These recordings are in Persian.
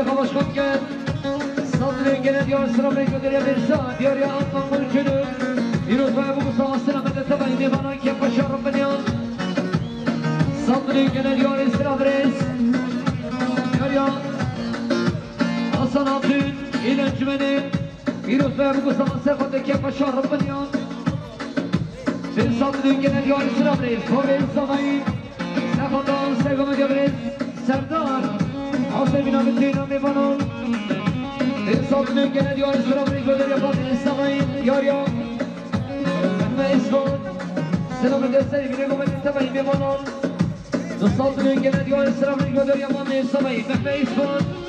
خواهش خود کرد صدر گنه دیار سلام ریکو دریا برسا دیار یا آنمان ملکنو دیروز باید بگو سلام سلامت تبایی میبانان که پشار رو بنیان صدر گنه دیار سلام ریس دیار یا حسن عبدون این انجمنه دیروز باید بگو سلام سلامت که پشار رو بنیان bir صدر گنه دیار سلام ریس خوبه سامایی نخوندان سگم دیار ریس سردار حاصل بینا بتینا میبانان صدر گنه دیار سلام ریکو دریا باید استماییم یاریا مهمه اسفان سلام دستری بینه گومد انتبایی میمانان دو صدر گنه دیار سلام ریکو دریا باید استماییم مهمه اسفان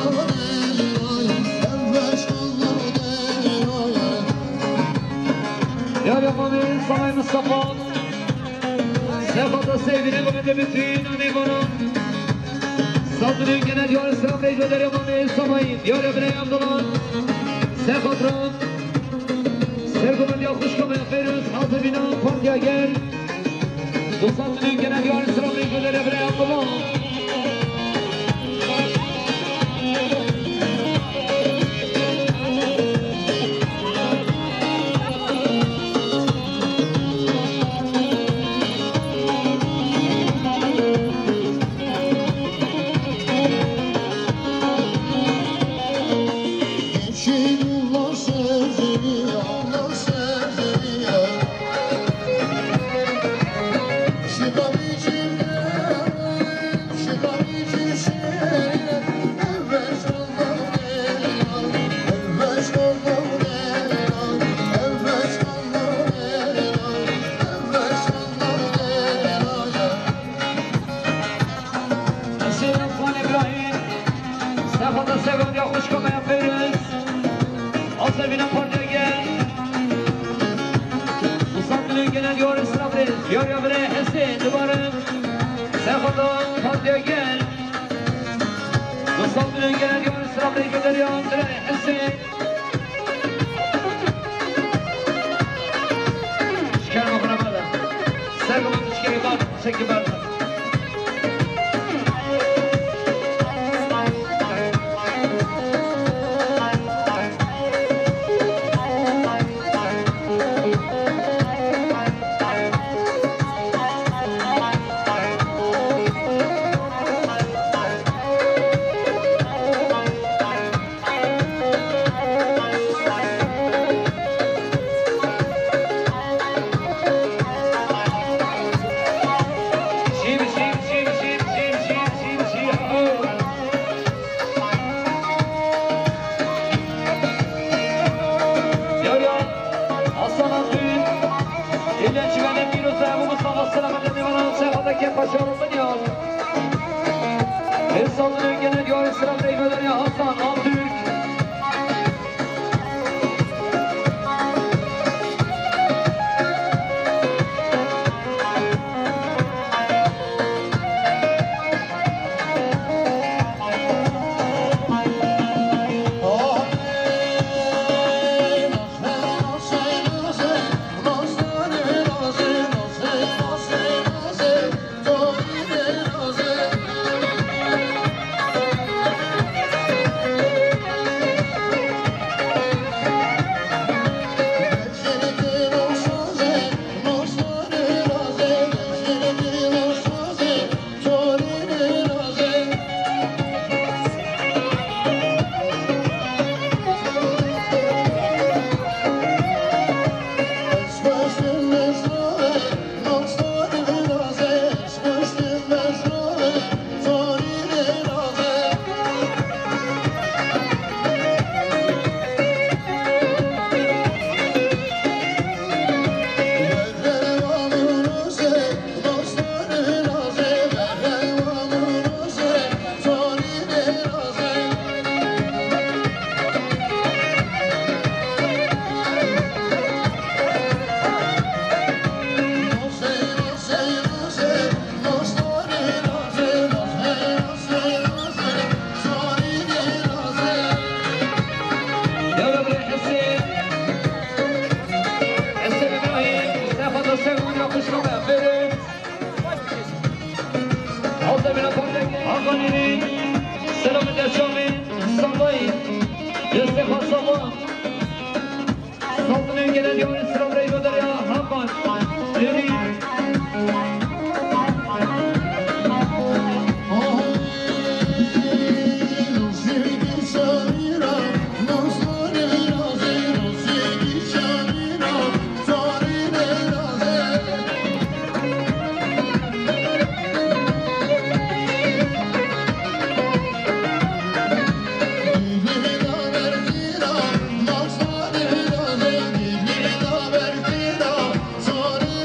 Allah يا رقمي صاحي مصطفى سيخط السيدين قمت بتين أميبنا صدرين كنا ديار السلام ريجو در رقمي صاحي ديار ابن عبد الله سيخط رام سيركم ديار خوشكم يا فيروز حاضرين فرديا جل وصدرين كنا ديار السلام ريجو در ابن عبد الله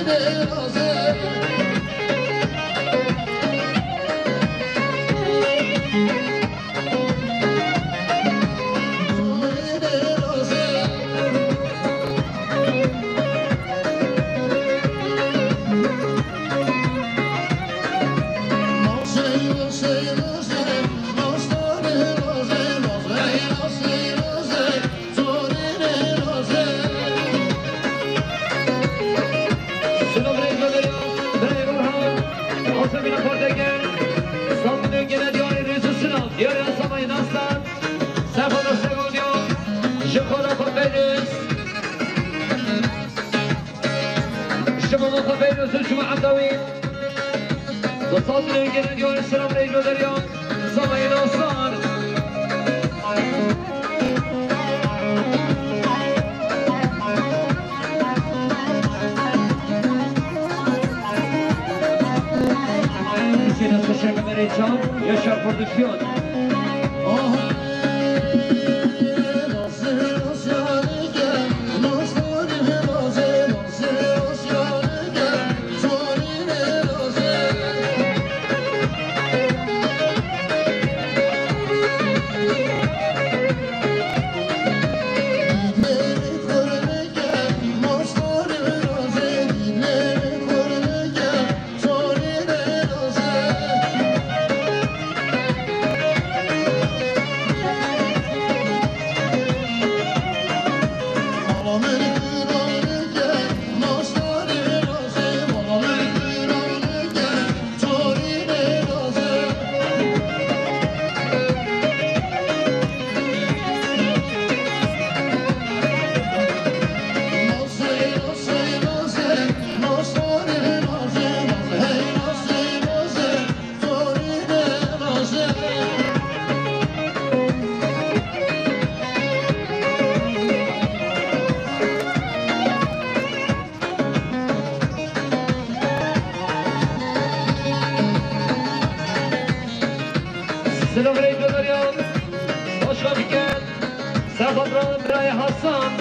Yeah. صلاة فيروز الجمعة الدوين تصدر جنة يوم السلام ريجو دريان صمي نصار سينا سشرق مريتشان يشار بردكسيون سلام ريجو دريان hoşça gel Sefadran Bray Hasan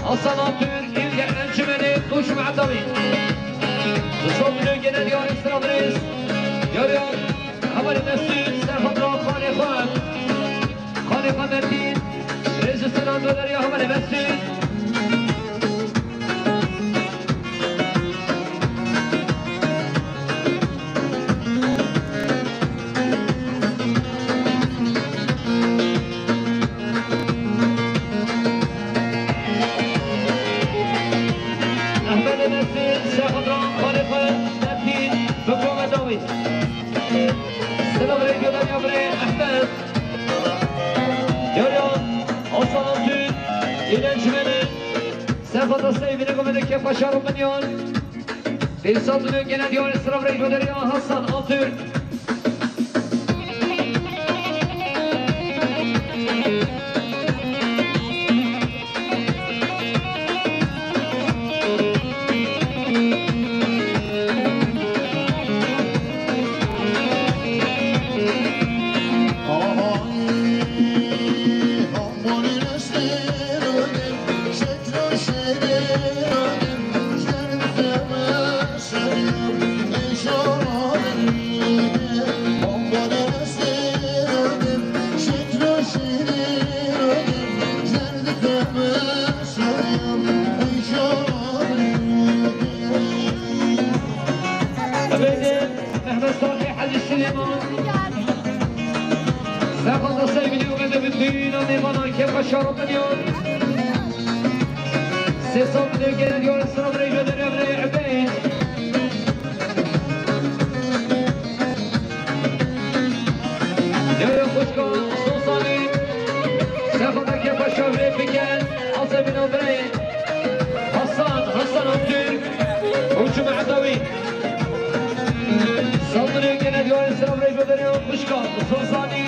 Asanatür İlge Encümeni Kuş Mu'adavi تصدر جنة يوم السلام ريس يريان خبر مسجد Sefadran خانقان خانقان الدين ريس السلام دريان خبر مسجد سلام ريجو دريان بري أحمد يريان أصالتون İlencimeni Sefada Seyvine Gömedeki Paşarım Minyon Bir saldırı gelen diyor Sıraf Reyco Derya Hasan Altürk Sefada Seyvine Gömedeki Paşarım Minyon Paşarım Minyon سيصدر جنة يوم السلام ريجو دريان بري عبيد يا خوشكان صوصاني سفدا كيف الشهر بكان عصبين وبري حسان الترك وجمع عدوي صدر جنة يوم السلام ريجو دريان خوشكان صوصاني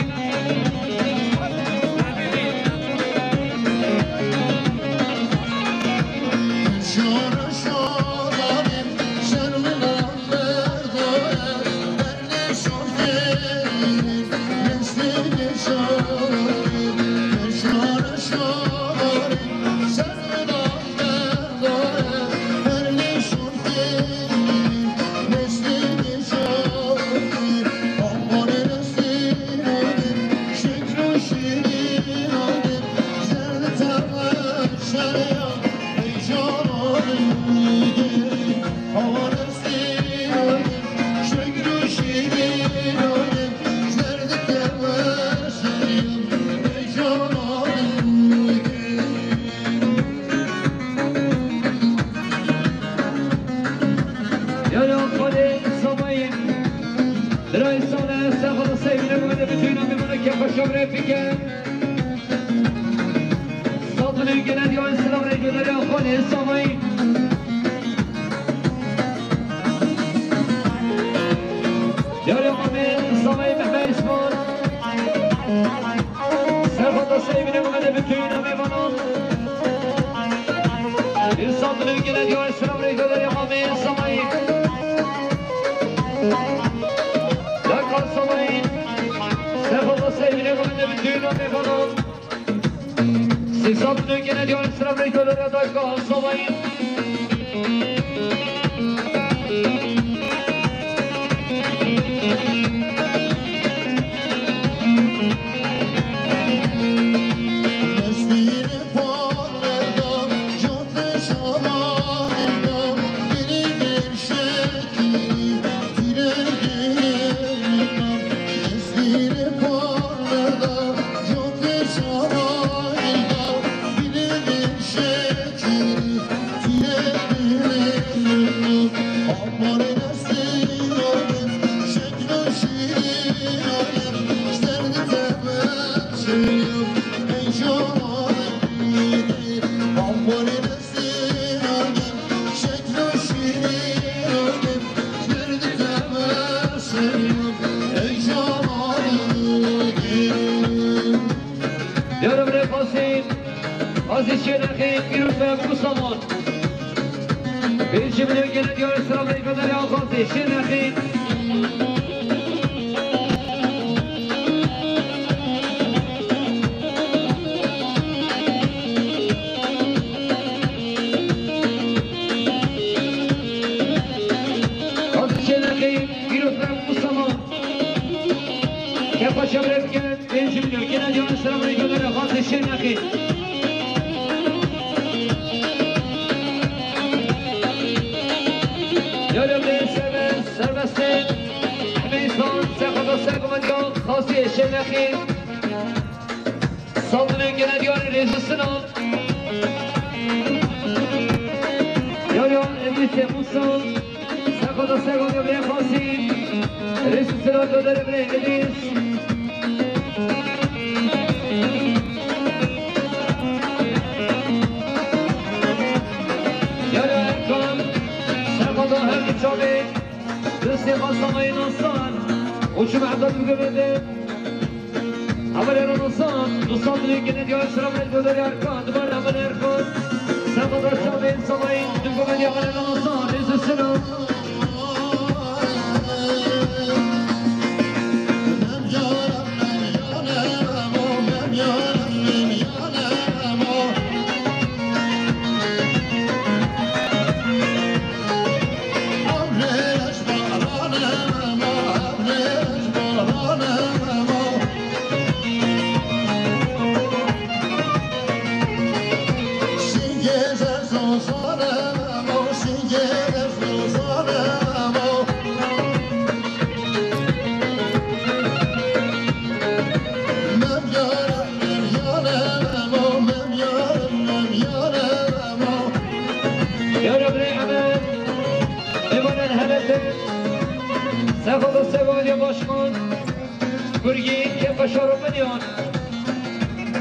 İnsanların gene diyor Esra Bey'de yapamıyor insanayı. Dakar samayı. Sefalı sevgili kabinde bütün o mekanın. İnsanların gene diyor Esra Bey'de dakar samayı. Aziz Şenak'ın bir rütbe bu zaman. Bir cimri gene diyor Esra Bey'de ya Aziz Şenak'ın. Aziz Şenak'ın bir rütbe bu zaman. Kepaşa bırak gene bir cimri gene diyor Esra Bey'de ya Aziz Şenak'ın. serbestin Hmeystan sekada sekmancan Khasiye Şenakhi Saldırın gene diyor rezisini al Yarın Emrite Musa sekada sekada bre Khasi rezisini al döderi bre Edis Yarın Erkan sekada hem çabuk Rısı kasamayı nasar Uçum ahdat mügebede Haber nasar Nusaldırı gene diyor Şıramel göder yarkan Duvar haber erkan Sen kadar şabeyin samayın Dünkümedi haber nasar Rısı sınav Sefalı Sevalya Başkan Gürgi Kepaşarı Menyan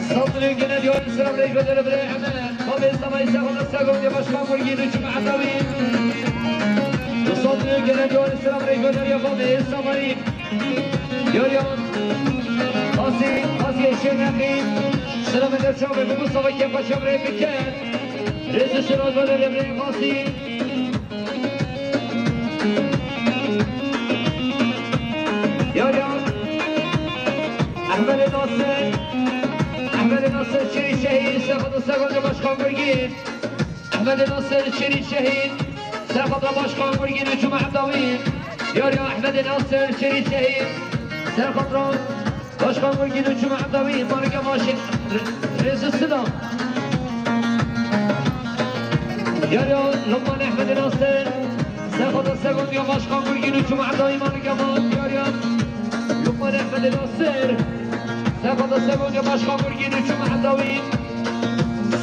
Saldırı gene diyor Sıram Reyfedere Bre Hemen Babel Samay Sefalı Sevalya Başkan Gürgi Nücüm Adavi Saldırı gene diyor Sıram Reyfedere Babel Samay Yaryan Asiye Şenakhi Sıram Eder Çağbe ve Mustafa Kepaşarı Reyfedere Rezi Sıram Bre Bre Khasi Ahmet Nasır Şeri Şehir Serhat'ın Serhat'ın Başkan Bölgin Ahmet Nasır Şeri Şehir Serhat'ın Başkan Bölgin Hücum Ahdavi Yarı Ahmet Nasır Şeri Şehir Serhat'ın Başkan Bölgin Hücum Ahdavi Marika Maşin Rezi Sıdam Yarı Lukman Ahmet Nasır Serhat'ın Serhat'ın Başkan Bölgin Hücum Ahdavi Marika Maşin Yarı Lukman Ahmet Nasır Sefalı Sevonya Başkan Bölgin Hücum Ahdavi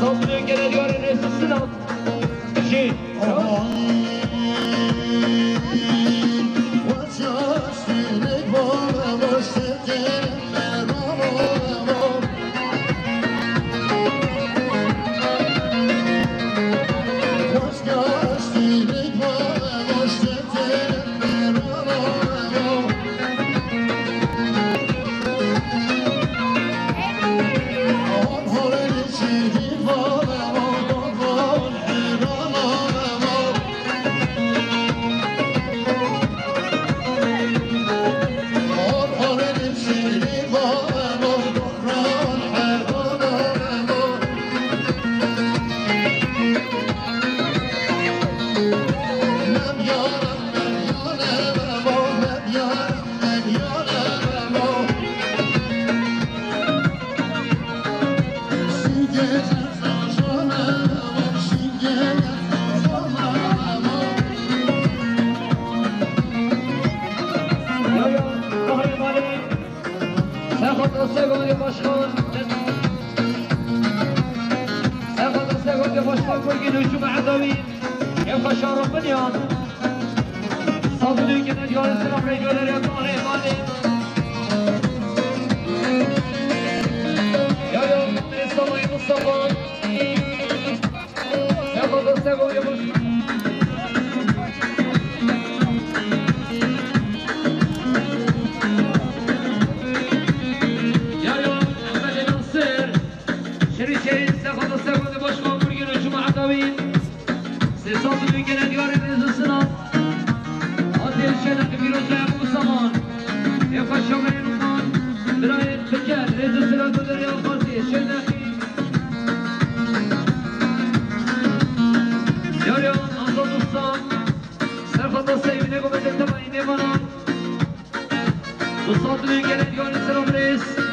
Saldırıyor gene diyor Resul Sınav Şey مرگین و شما عدوین يبقى شارب بنيان صدري كده ديار السلام رجال يا طالع مالي يا من السماء مصطفى سيقظ السقو يا بش يا احمد ناصر شري سيقظ السقو يا بش مرگین و شما عدوین صدري كده ديار السلام شنق فيروز أبو سمان يبقى شمرين ومان براية فجال ريز السلام قدر يا خاصي شنقي يوريون أنصد الصام سرفة الصيب نقوم بالتبعين يمانا وصاد لي قلت يون السلام ريس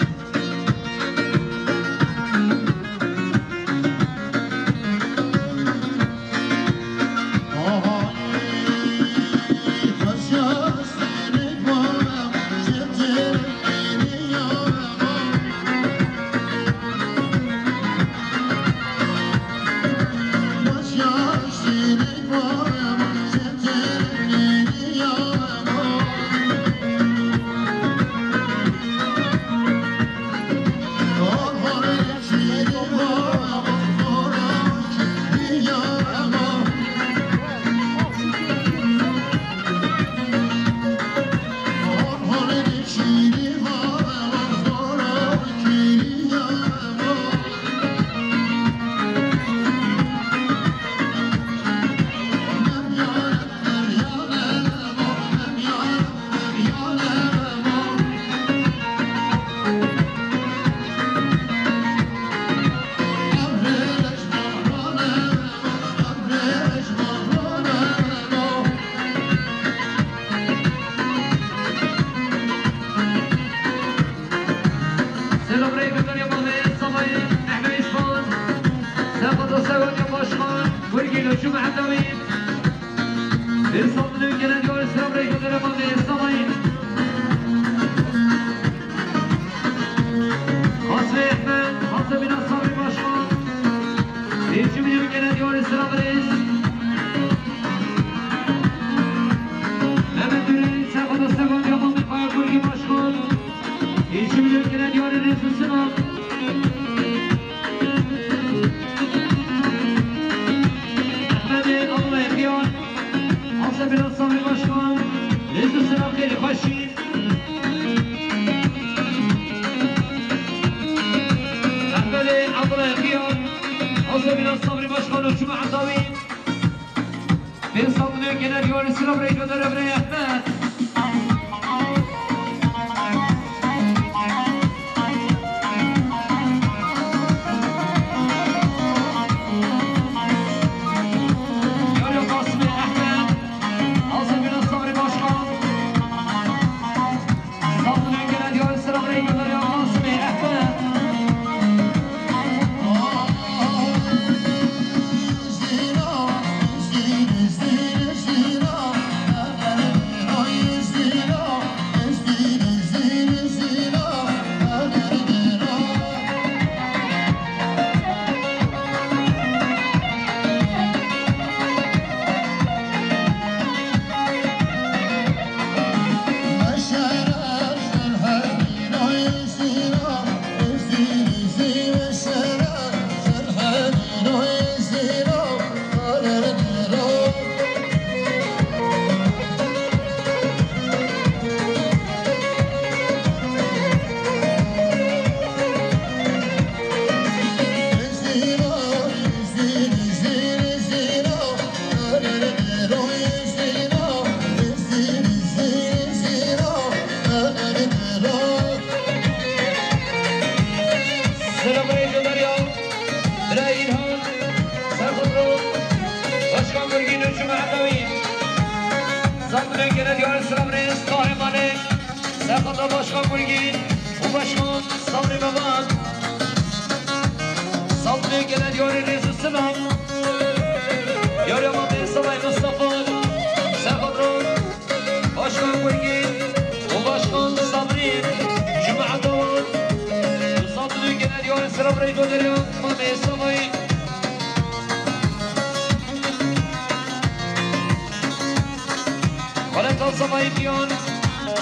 تا سمای بیان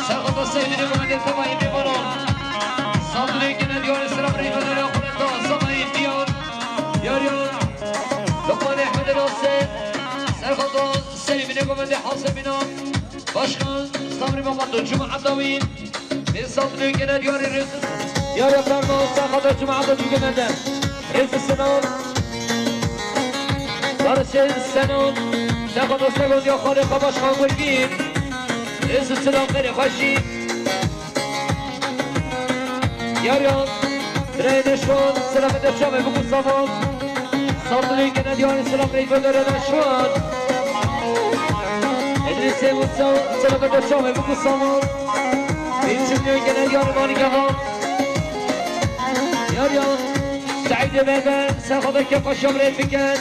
سرخط سیدی نگومنده تمایی میبانم صدره کنه دیار سلام ری بدر خونه تا سمای بیان یاریان لقمان احمد ناصر سرخط سیدی نگومنده حاصل بینام باشخان صبری محمد جمعه داوین به صدره کنه دیار رز یاری افرمان سرخط جمعه داوین کننده رز سنان دارشین سنان سرخط سگون یا خالق باشخان گرگین رز سلام خیلی خوشی یاریان رینشون سلام دشامه بگو سامان صدره کنه دیار سلام ری بدر نشون ادریسه موسا سلام دشامه بگو سامان بینچون نیوی کنه دیار مانیگه ها یاریان سعید بهبر سرخواه که خوشم رید بکن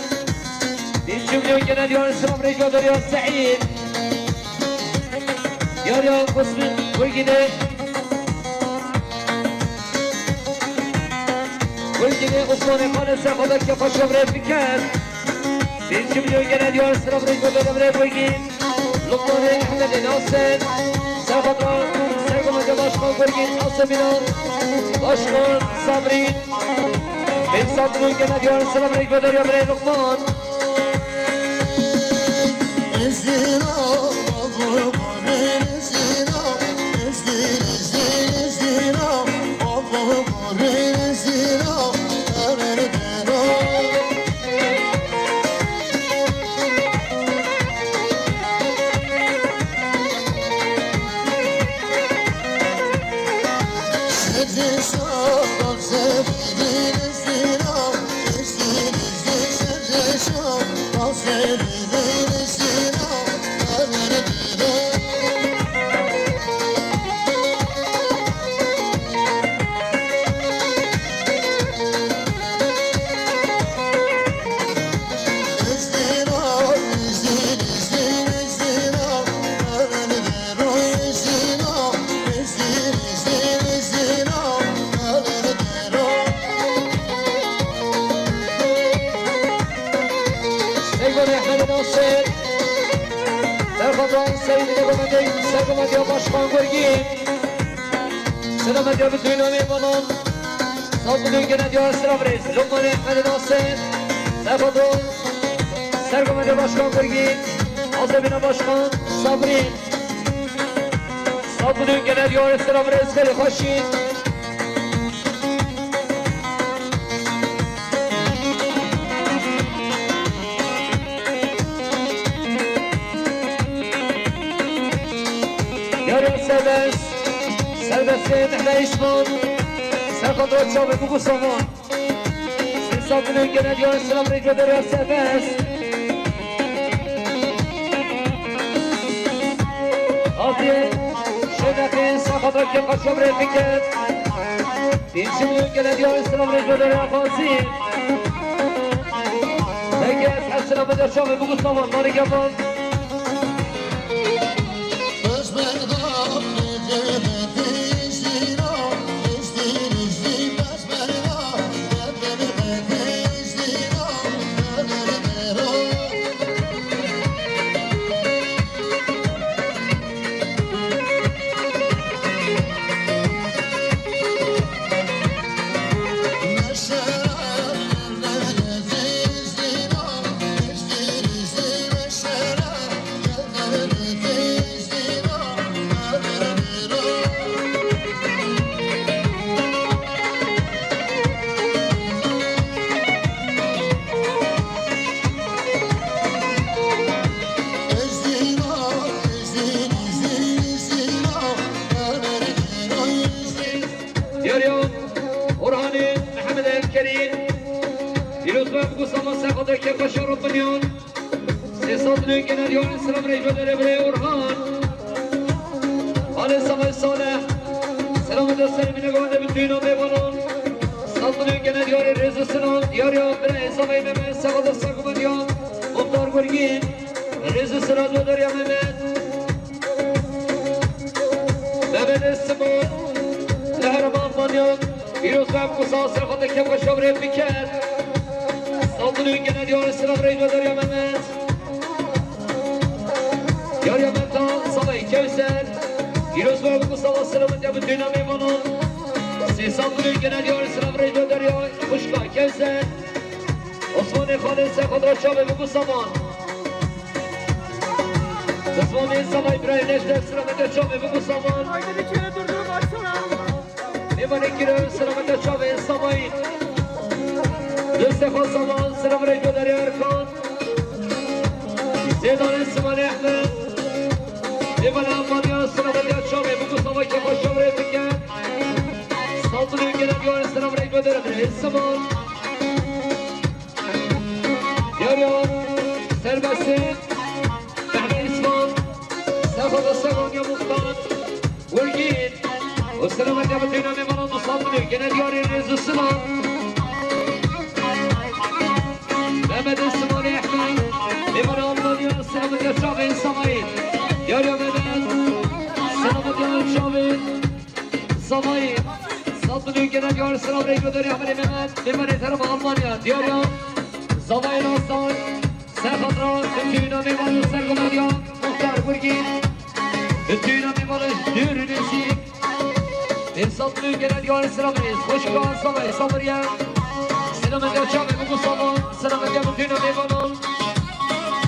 بینچون نیوی کنه دیار سلام ری بدر یا سعید یاریان قسمین برگینه برگینه عثمان خان سرخواه که خوشم رید بکن بینچون نیوی کنه دیار سلام ری بدر برگین لقمان احمد ناصر سرخواه سرگمه باشخان برگین آسمینان باشخان صبرین بین صدرون که ندیان سلام ریک بدر یا برای لقمان سرگمه یا باشخان گرگین سلامت یا بتوین آمین بانان صدرون که ندیار سلام ریز لقمان احمد ناصر سرخواه سرگمه یا باشخان گرگین آزمین باشخان صبرین صدرون که ندیار سلام ریز خیلی خوشین سربسته نحن ایشمان سرخواد را چاوه بگو سامان صدرون که ندیار سلام ریک بدر یا سربست آفیه شنقه سرخواد را که خوشم ریک بکرد بینچون که ندیار سلام ریک بدر یا خاصی بگه از سلام بدر چاوه بگو سامان مانی گمان سلام ریج بدر برای اورهان آل سمای صالح سلام دستانی می نگوانده بتوین آمه بانان صدرون که ندیار رز سلام دیاریان برای سمای ممه سقاد ساکو بدیان مختار گرگین رز سلام بدر یا ممه ممه استمان لهرمان مانیان بیروز بهم قصاص خود که باشم ریب بکرد صدرون که ندیار سلام ریج بدر یا ممه یاری من تا سمای که روزگار بگو سوا سلامت یا بدینا میمانم سی سال دنیا گنه دیار سلام رای دو دریای خوشگاه کسه عثمان خالص خود را چابه بگو سامان عثمان سوای برای نجده سلامت چابه بگو سامان میمانه گیره سلامت چابه سامایی دوست خود سامان سلام رای دو دریای ارکان زیدان سمان احمد میمانه امانیان سلامت چابه بگو سامایی که خوش شمره بکن سالتون گنه دیار سلام رای دو دریای سامان یاریان سربسید محمد اسمان سرخواد سگان یا مختان ورگین و سلامت یا بطینا میمانان دو سالتون گنه دیاری ریز و سلام محمد اسمان احمد میمانه آمدانیان سلامت یا شاوین سامایید یاریان محمد سلامت یا شاوین سامایید سالتون گنه دیار سلام ریگو داری احمد محمد میمانه طرف آلمانیا دیاریان زبای راستان سرخط را بتوینا میمانو سرگمانیان مختار برگین بتوینا میمانو دور نسیک انسان بلو گردیان سلام ریز خوشگاه سامای سامریم سلام دیا چاوه بگو سامان سلام دیا بتوینا میمانو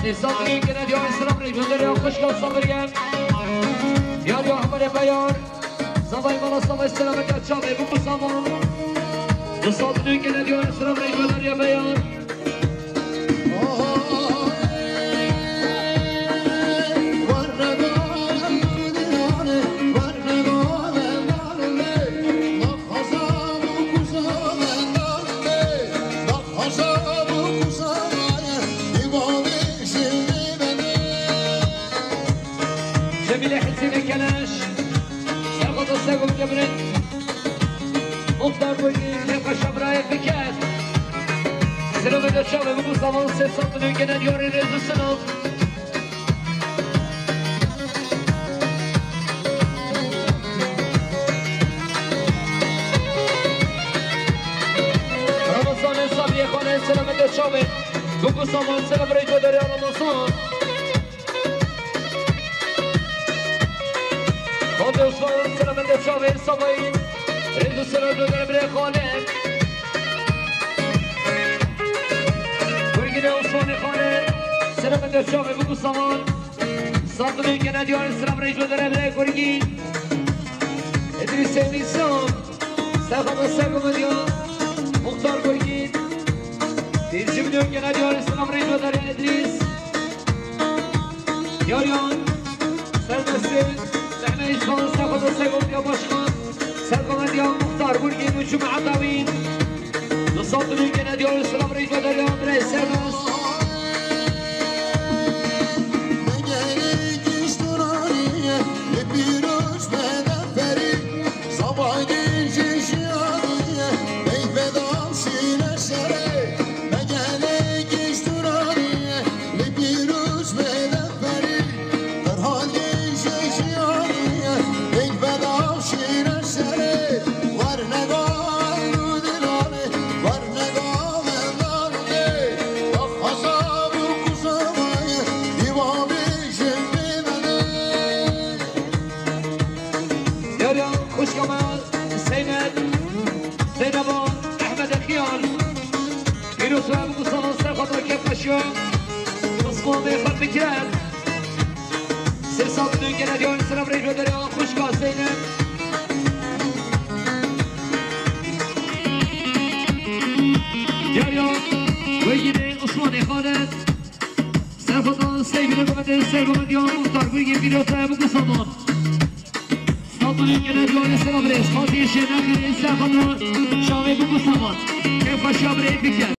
انسان بلو گردیان سلام ریز بندریا خوشگاه سامریم یاری احمد بیار زبای مالا سامای سلام دیا چاوه بگو سامان انسان بلو گردیان سلام ریز بندریا بیار جميل حسين كلاش سرقط الساقو بجبرين مختار بويني يبقى شبرايك بكات سلام دا شابه بقو سامان سي سلطنو ينجنا ديوري ريزو السلام رمضان الصبي اخوانا سلام دا شابه بقو سامان سلام ريجو داري رمضان خود عثمان سلام دا شابه سامایی ريزو سلام دو داري بري خالد عثمان خالد سلام در شاوه بگو سامان ساطنوی که ندیار سلام رئیس بدره بره گرگی ادریس نیسان سرخان سرگو مدیان مختار گرگی دیرچی بدون که ندیار سلام رئیس بدره ادریس یاریان سربسته محمد ایسخان سرخان سرگو مدیان باشخان سرگو مدیان مختار گرگی نوچو معداوین نصاطنوی که ندیار سلام رئیس بدره بره سربست عثمان خط بکرد سه سال بدون که ندیان سلام ريج بداره خوشگاه زینب یاریا ویگیره عثمان خالد سرخطان سیبیل گمده سرگمدیان مختار بگیر بیروتا بگو سامان سال بدون که ندیان سلام ريج خاطی شنخی سرخطان شامه بگو سامان که خوشگاه برای بکرد